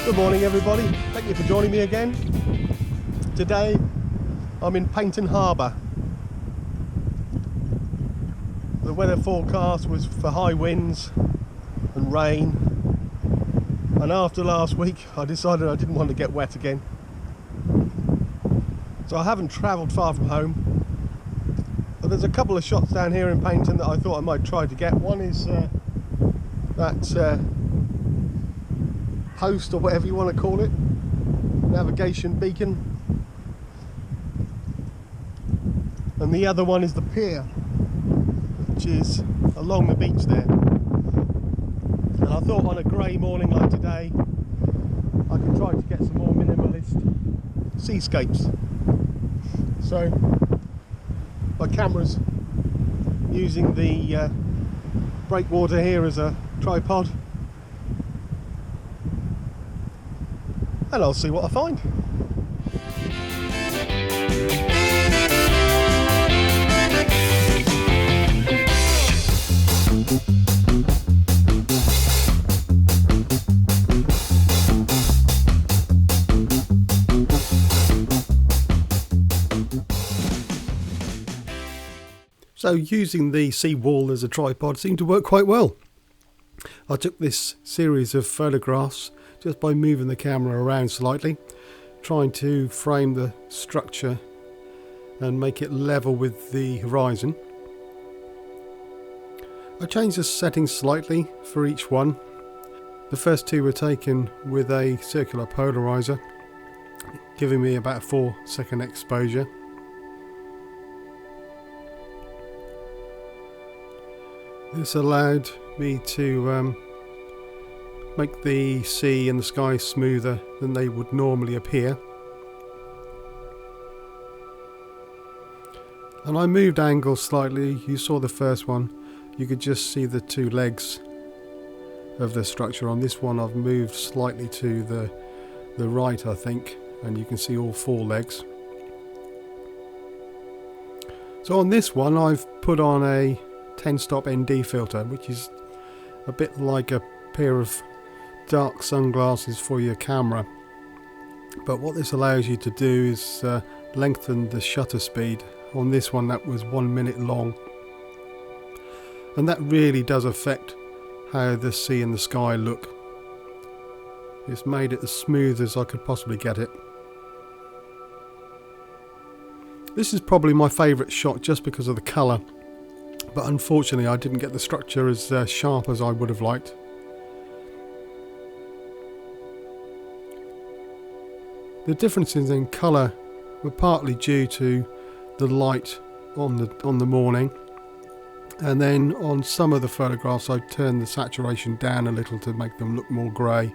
Good morning everybody, thank you for joining me again. Today I'm in Paignton Harbour. The weather forecast was for high winds and rain, and after last week I decided I didn't want to get wet again. So I haven't travelled far from home, but there's a couple of shots down here in Paignton that I thought I might try to get. One is that post, or whatever you want to call it, navigation beacon, and the other one is the pier, which is along the beach there. And I thought on a grey morning like today I could try to get some more minimalist seascapes. So my camera's using the breakwater here as a tripod, and I'll see what I find. So using the seawall as a tripod seemed to work quite well. I took this series of photographs just by moving the camera around slightly, trying to frame the structure and make it level with the horizon. I changed the settings slightly for each one. The first two were taken with a circular polariser, giving me about a 4-second exposure. This allowed me to make the sea and the sky smoother than they would normally appear. And I moved angles slightly. You saw the first one, you could just see the two legs of the structure. On this one I've moved slightly to the right, I think, and you can see all 4 legs. So on this one I've put on a 10-stop ND filter, which is a bit like a pair of dark sunglasses for your camera, but what this allows you to do is lengthen the shutter speed. On this one that was 1 minute long, and that really does affect how the sea and the sky look. It's made it as smooth as I could possibly get it. This is probably my favourite shot just because of the colour, but unfortunately I didn't get the structure as sharp as I would have liked. The differences in colour were partly due to the light on the morning, and then on some of the photographs I turned the saturation down a little to make them look more grey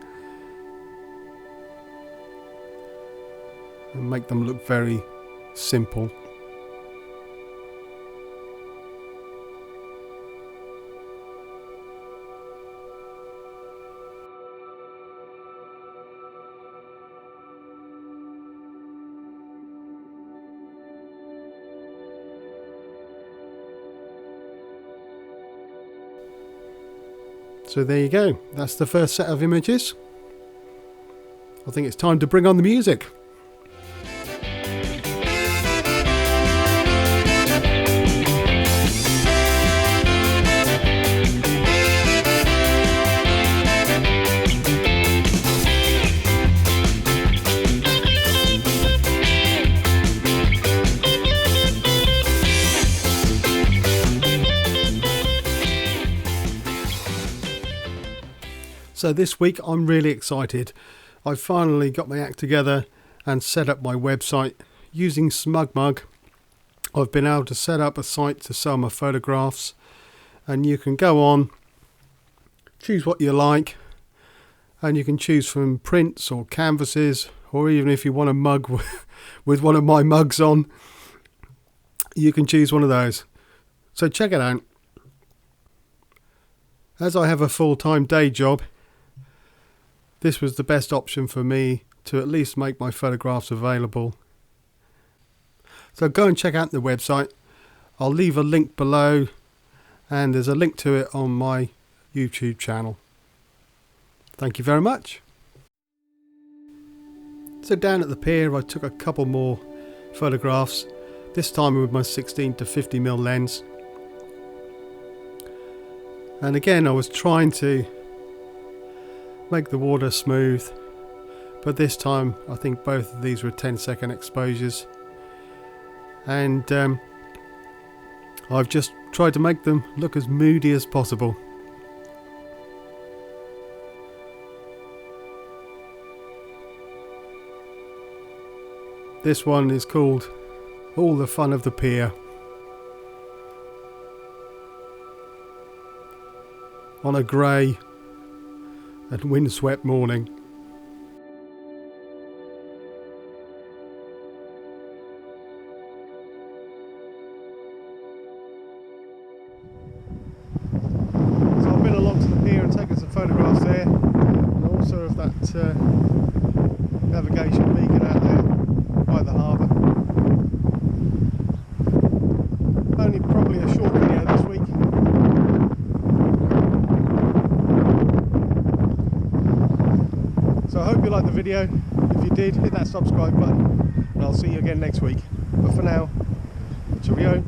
and make them look very simple. So there you go, that's the first set of images. I think it's time to bring on the music. So this week I'm really excited. I finally got my act together and set up my website using SmugMug. I've been able to set up a site to sell my photographs, and you can go on, choose what you like, and you can choose from prints or canvases, or even if you want a mug with one of my mugs on, you can choose one of those. So check it out. As I have a full-time day job, this was the best option for me to at least make my photographs available. So go and check out the website. I'll leave a link below, and there's a link to it on my YouTube channel. Thank you very much. So down at the pier I took a couple more photographs, this time with my 16 to 50mm lens. And again I was trying to make the water smooth, but this time I think both of these were 10-second exposures, and I've just tried to make them look as moody as possible. This one is called All the Fun of the Pier. On a grey and windswept morning. So I've been along to the pier and taken some photographs there, and also of that navigation beacon out there by the harbour. Only probably a short video this week. So I hope you liked the video. If you did, hit that subscribe button, and I'll see you again next week. But for now, cheerio.